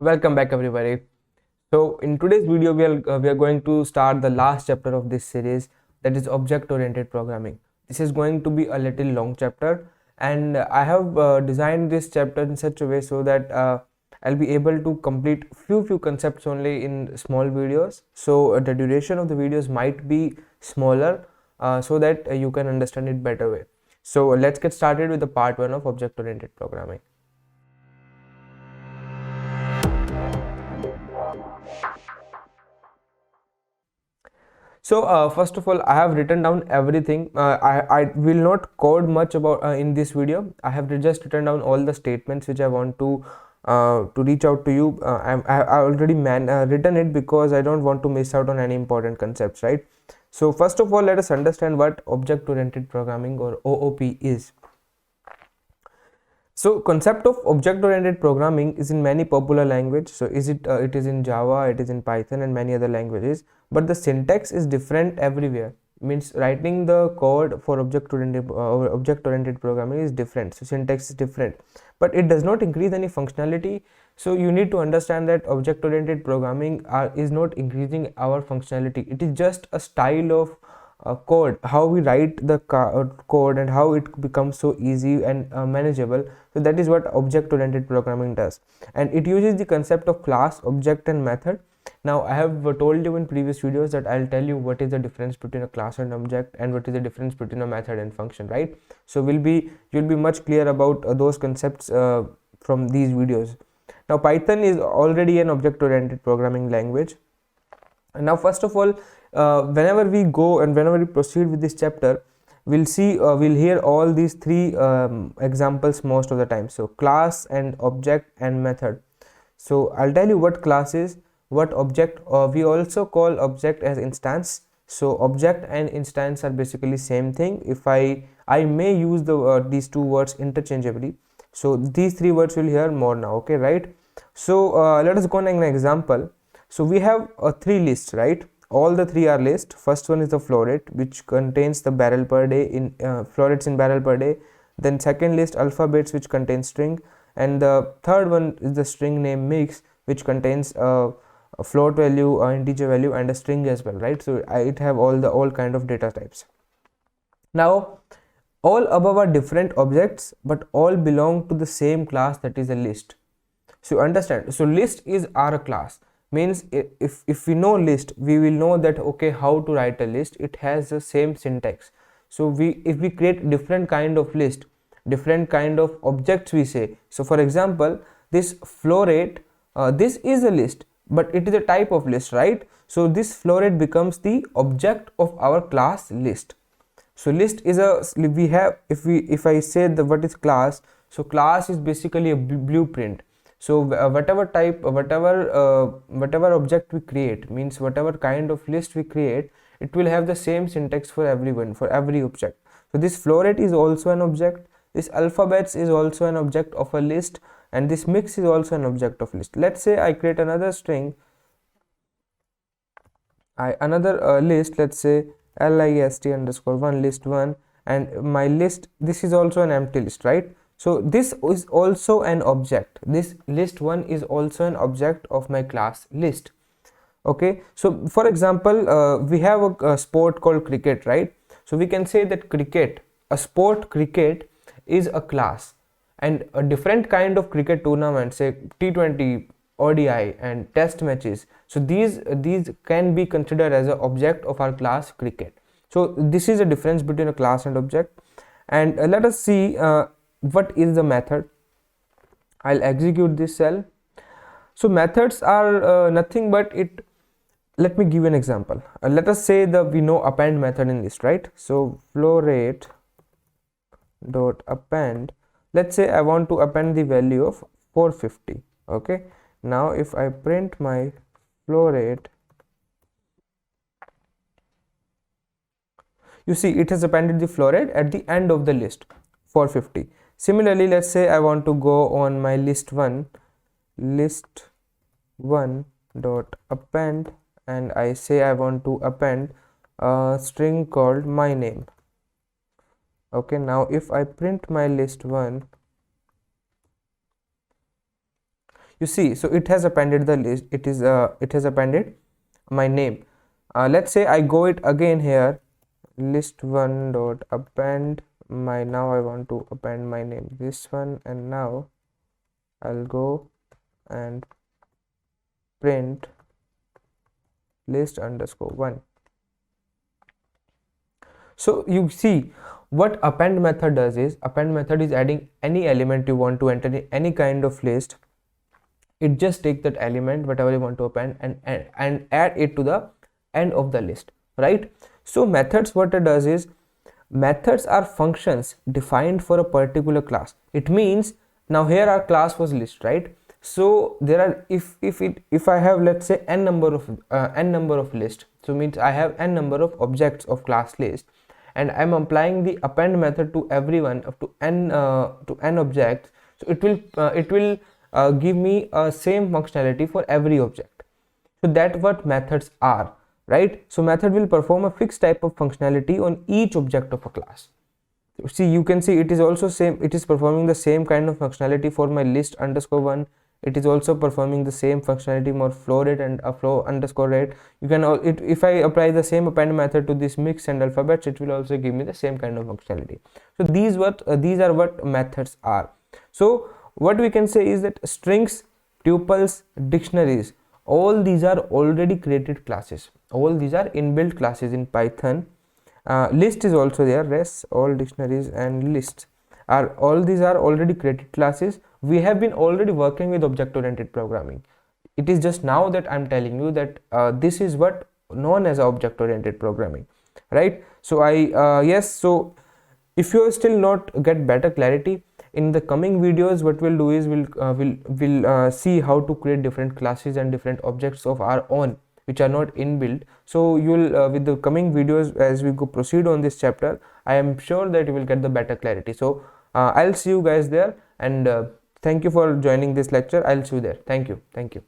Welcome back, everybody. So, in today's video, we are going to start the last chapter of this series, that is object-oriented programming. This is going to be a little long chapter, and I have designed this chapter in such a way so that I'll be able to complete few concepts only in small videos. So the duration of the videos might be smaller, so that you can understand it better way. So let's get started with the part one of object-oriented programming. So first of all, I have written down everything. I will not code much about in this video. I have just written down all the statements which I want to reach out to you. I already written it because I don't want to miss out on any important concepts, right? So first of all, let us understand what object-oriented programming or OOP is. So concept of object-oriented programming is in many popular languages. So it is in Java, it is in Python and many other languages, but the syntax is different everywhere. Means writing the code for object-oriented programming is different. So syntax is different, but it does not increase any functionality. So you need to understand that object-oriented programming is not increasing our functionality. It is just a style of code, how we write the code and how it becomes so easy and manageable. So that is what object oriented programming does, and it uses the concept of class, object and method. Now I have told you in previous videos that I'll tell you what is the difference between a class and object and what is the difference between a method and function, right? So you'll be much clear about those concepts from these videos. Now Python is already an object oriented programming language. And now first of all, whenever we go and whenever we proceed with this chapter, we'll hear all these three examples most of the time. So class and object and method. So I'll tell you what class is, what object. We also call object as instance. So object and instance are basically same thing. If I may use these two words interchangeably. So these three words we'll hear more now. Okay, right? So let us go on an example. So we have three lists, right? All the three are list. First one is the flow rate, which contains the barrel per day in flow rates in barrel per day. Then second list alphabets, which contains string, and the third one is the string name mix, which contains a float value, integer value, and a string as well, right? So it have all kind of data types. Now all above are different objects, but all belong to the same class, that is a list. So understand, so list is our class. Means if we know list, we will know that okay, how to write a list. It has the same syntax. So if we create different kind of list, different kind of objects, we say. So for example, this flow rate, this is a list, but it is a type of list, right? So this flow rate becomes the object of our class list. So list is a, we have, if I say the what is class, so class is basically a blueprint. So whatever type, whatever object we create, means whatever kind of list we create, it will have the same syntax for everyone, for every object. So this flow rate is also an object, this alphabets is also an object of a list, and this mix is also an object of list. Let's say I create another string, another list, let's say list underscore one list one, and my list, this is also an empty list, right? So this is also an object. This list one is also an object of my class list. Okay, so for example, we have a sport called cricket, right? So we can say that cricket, a sport cricket, is a class, and a different kind of cricket tournament, say T20, ODI and test matches, so these can be considered as an object of our class cricket. So this is a difference between a class and object. And let us see what is the method. I'll execute this cell. So methods are nothing but it. Let me give you an example. Let us say that we know append method in list, right? So flow rate dot append, let's say I want to append the value of 450. Okay, now if I print my flow rate, you see it has appended the flow rate at the end of the list 450. Similarly, let's say I want to go on my list one dot append, and I say I want to append a string called my name. Okay, now if I print my list one, you see, so it has appended the list, it has appended my name. Let's say I go it again here, list1 dot append my, now I want to append my name, this one, and now I'll go and print list underscore 1. So you see what append method does is, append method is adding any element you want to enter in any kind of list. It just take that element whatever you want to append and add it to the end of the list, right? So methods, what it does is, methods are functions defined for a particular class. It means, now here our class was list, right? So there are, if I have, let's say, n number of list, so means I have n number of objects of class list, and I'm applying the append method to everyone up to n objects. So it will give me a same functionality for every object. So that's what methods are, right? So method will perform a fixed type of functionality on each object of a class. See, you can see it is also same, it is performing the same kind of functionality for my list underscore 1. It is also performing the same functionality for flow rate and flow underscore rate. You can if I apply the same append method to this mix and alphabets, it will also give me the same kind of functionality. So these are what methods are. So what we can say is that strings, tuples, dictionaries, all these are already created classes. All these are inbuilt classes in Python. List is also there. Res, all dictionaries and lists are, all these are already created classes. We have been already working with object oriented programming. It is just now that I'm telling you that this is what known as object oriented programming, right? So yes, so if you still not get better clarity, in the coming videos what we'll do is we'll see how to create different classes and different objects of our own which are not inbuilt. So you'll with the coming videos, as we go proceed on this chapter, I am sure that you will get the better clarity. So I'll see you guys there, and thank you for joining this lecture. I'll see you there. Thank you.